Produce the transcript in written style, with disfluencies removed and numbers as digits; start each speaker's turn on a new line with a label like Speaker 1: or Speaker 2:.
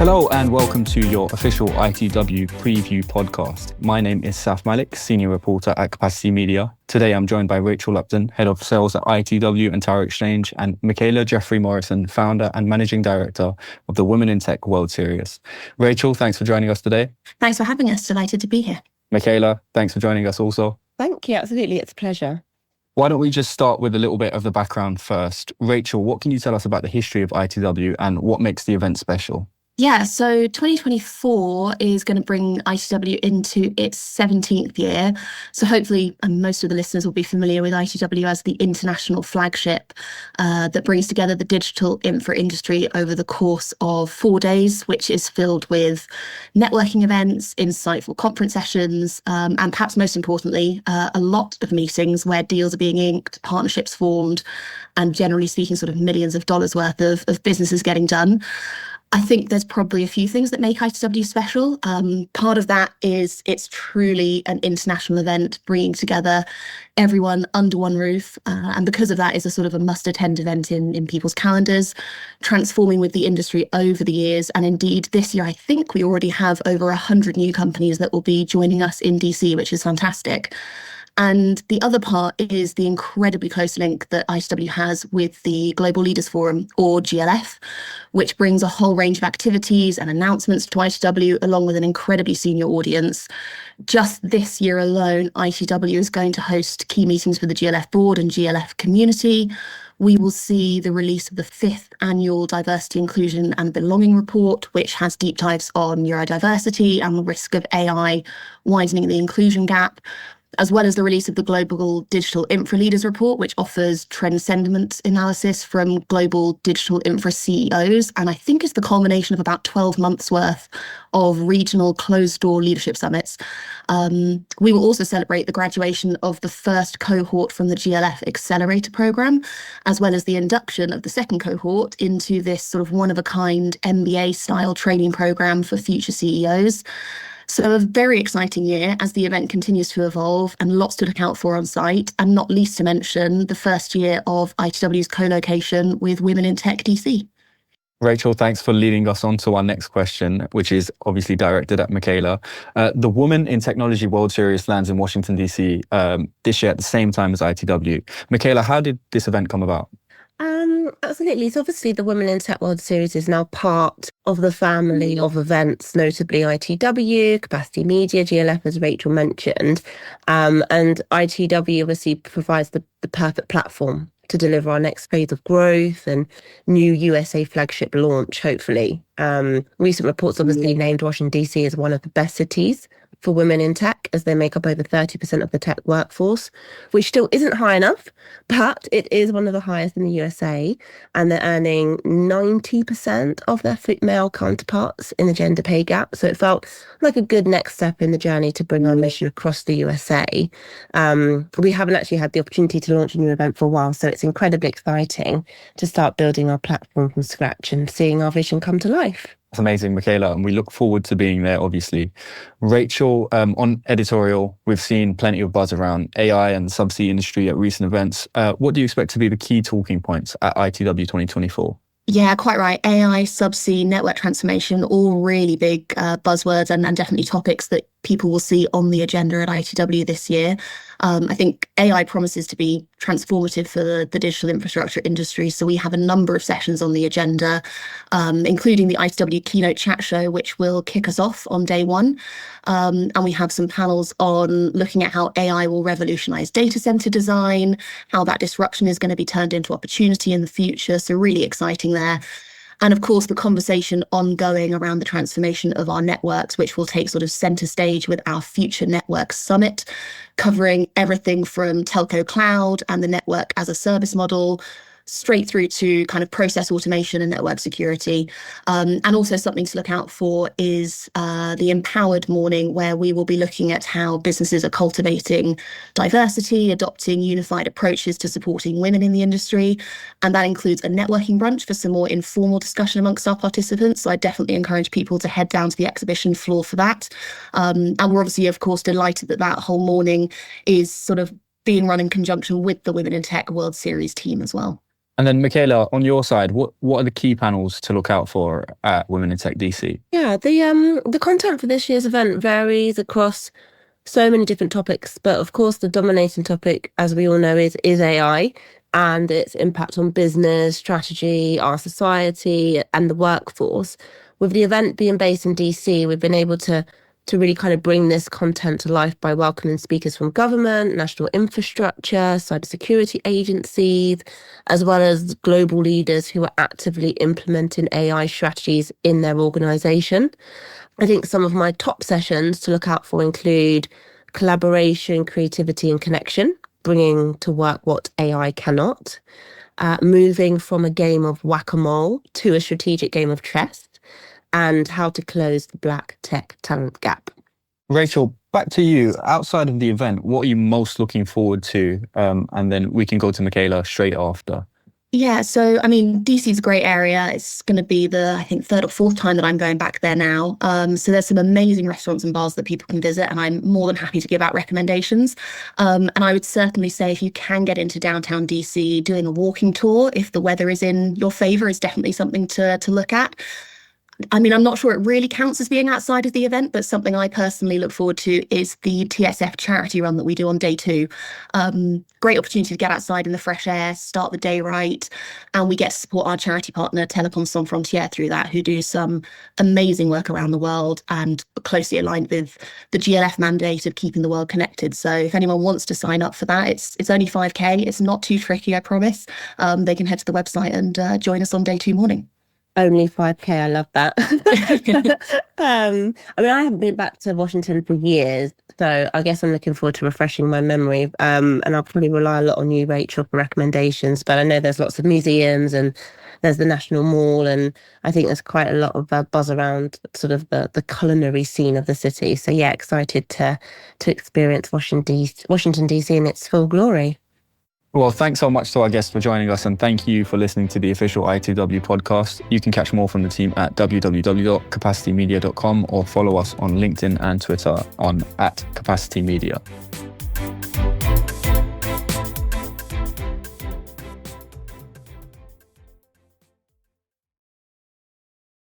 Speaker 1: Hello and welcome to your official ITW preview podcast. My name is Saf Malik, senior reporter at Capacity Media. Today I'm joined by Rachael Lupton, head of sales at ITW and TowerXchange, and Michaela Jeffery-Morrison, founder and managing director of the Women in Tech World Series. Rachael, thanks for joining us today.
Speaker 2: Thanks for having us. Delighted to be here.
Speaker 1: Michaela, thanks for joining us also.
Speaker 3: Thank you. Absolutely. It's a pleasure.
Speaker 1: Why don't we just start with a little bit of the background first? Rachael, what can you tell us about the history of ITW and what makes the event special?
Speaker 2: Yeah, so 2024 is going to bring ITW into its 17th year. So hopefully most of the listeners will be familiar with ITW as the international flagship that brings together the digital infra industry over the course of 4 days, which is filled with networking events, insightful conference sessions, and perhaps most importantly, a lot of meetings where deals are being inked, partnerships formed, and generally speaking, sort of millions of dollars worth of businesses getting done. I think there's probably a few things that make ITW special. Part of that is it's truly an international event, bringing together everyone under one roof. And because of that, is a sort of a must-attend event in people's calendars, transforming with the industry over the years. And indeed, this year, I think we already have over 100 new companies that will be joining us in DC, which is fantastic. And the other part is the incredibly close link that ITW has with the Global Leaders Forum, or GLF, which brings a whole range of activities and announcements to ITW, along with an incredibly senior audience. Just this year alone, ITW is going to host key meetings with the GLF board and GLF community. We will see the release of the 5th annual Diversity, Inclusion and Belonging Report, which has deep dives on neurodiversity and the risk of AI widening the inclusion gap, as well as the release of the Global Digital Infra Leaders Report, which offers trend sentiment analysis from global digital infra CEOs, and I think is the culmination of about 12 months worth of regional closed-door leadership summits. We will also celebrate the graduation of the first cohort from the GLF Accelerator Programme, as well as the induction of the second cohort into this sort of one-of-a-kind MBA-style training programme for future CEOs. So a very exciting year as the event continues to evolve and lots to look out for on site, and not least to mention the first year of ITW's co-location with Women in Tech DC.
Speaker 1: Rachael, thanks for leading us on to our next question, which is obviously directed at Michaela. The Women in Technology World Series lands in Washington, DC this year at the same time as ITW. Michaela, how did this event come about?
Speaker 3: Absolutely. So obviously the Women in Tech World Series is now part of the family of events, notably ITW, Capacity Media, GLF, as Rachael mentioned. And ITW obviously provides the perfect platform to deliver our next phase of growth and new USA flagship launch, hopefully. Recent reports obviously named Washington, DC as one of the best cities for women in tech, as they make up over 30% of the tech workforce, which still isn't high enough, but it is one of the highest in the USA, and they're earning 90% of their male counterparts in the gender pay gap. So it felt like a good next step in the journey to bring our mission across the USA. We haven't actually had the opportunity to launch a new event for a while, so it's incredibly exciting to start building our platform from scratch and seeing our vision come to life.
Speaker 1: That's amazing, Michaela, and we look forward to being there, obviously. Rachael, on editorial, we've seen plenty of buzz around AI and subsea industry at recent events. What do you expect to be the key talking points at ITW 2024?
Speaker 2: Yeah, quite right. AI, subsea, network transformation, all really big buzzwords and definitely topics that people will see on the agenda at ITW this year. I think AI promises to be transformative for the digital infrastructure industry. So we have a number of sessions on the agenda, including the ITW keynote chat show, which will kick us off on day one. And we have some panels on looking at how AI will revolutionize data center design, how that disruption is going to be turned into opportunity in the future. So really exciting there. And of course, the conversation ongoing around the transformation of our networks, which will take sort of center stage with our Future Network Summit, covering everything from telco cloud and the network as a service model, straight through to kind of process automation and network security. And also something to look out for is the Empowered Morning, where we will be looking at how businesses are cultivating diversity, adopting unified approaches to supporting women in the industry. And that includes a networking brunch for some more informal discussion amongst our participants. So I definitely encourage people to head down to the exhibition floor for that. And we're obviously, of course, delighted that that whole morning is sort of being run in conjunction with the Women in Tech World Series team as well.
Speaker 1: And then Michaela, on your side, what are the key panels to look out for at Women in Tech DC?
Speaker 3: Yeah, the content for this year's event varies across so many different topics, but of course the dominating topic, as we all know, is AI and its impact on business, strategy, our society, and the workforce. With the event being based in DC, we've been able to really kind of bring this content to life by welcoming speakers from government, national infrastructure, cybersecurity agencies, as well as global leaders who are actively implementing AI strategies in their organisation. I think some of my top sessions to look out for include collaboration, creativity and connection, bringing to work what AI cannot, moving from a game of whack-a-mole to a strategic game of chess, and how to close the black tech talent gap.
Speaker 1: Rachael, back to you. Outside of the event, what are you most looking forward to? And then we can go to Michaela straight after.
Speaker 2: Yeah, so I mean, DC is a great area. It's going to be I think, third or fourth time that I'm going back there now. So there's some amazing restaurants and bars that people can visit, and I'm more than happy to give out recommendations. And I would certainly say if you can get into downtown DC, doing a walking tour, if the weather is in your favour, is definitely something to look at. I mean, I'm not sure it really counts as being outside of the event, but something I personally look forward to is the TSF charity run that we do on day 2. Great opportunity to get outside in the fresh air, start the day right. And we get to support our charity partner, Télécoms Sans Frontières, through that, who do some amazing work around the world and closely aligned with the GLF mandate of keeping the world connected. So if anyone wants to sign up for that, it's only 5K. It's not too tricky, I promise. They can head to the website and join us on day 2 morning.
Speaker 3: Only 5K, I love that. I mean, I haven't been back to Washington for years, so I guess I'm looking forward to refreshing my memory. And I'll probably rely a lot on you, Rachael, for recommendations. But I know there's lots of museums and there's the National Mall, and I think there's quite a lot of buzz around sort of the culinary scene of the city. So yeah, excited to experience Washington DC in its full glory.
Speaker 1: Well, thanks so much to our guests for joining us, and thank you for listening to the official ITW podcast. You can catch more from the team at www.capacitymedia.com or follow us on LinkedIn and Twitter on @capacitymedia.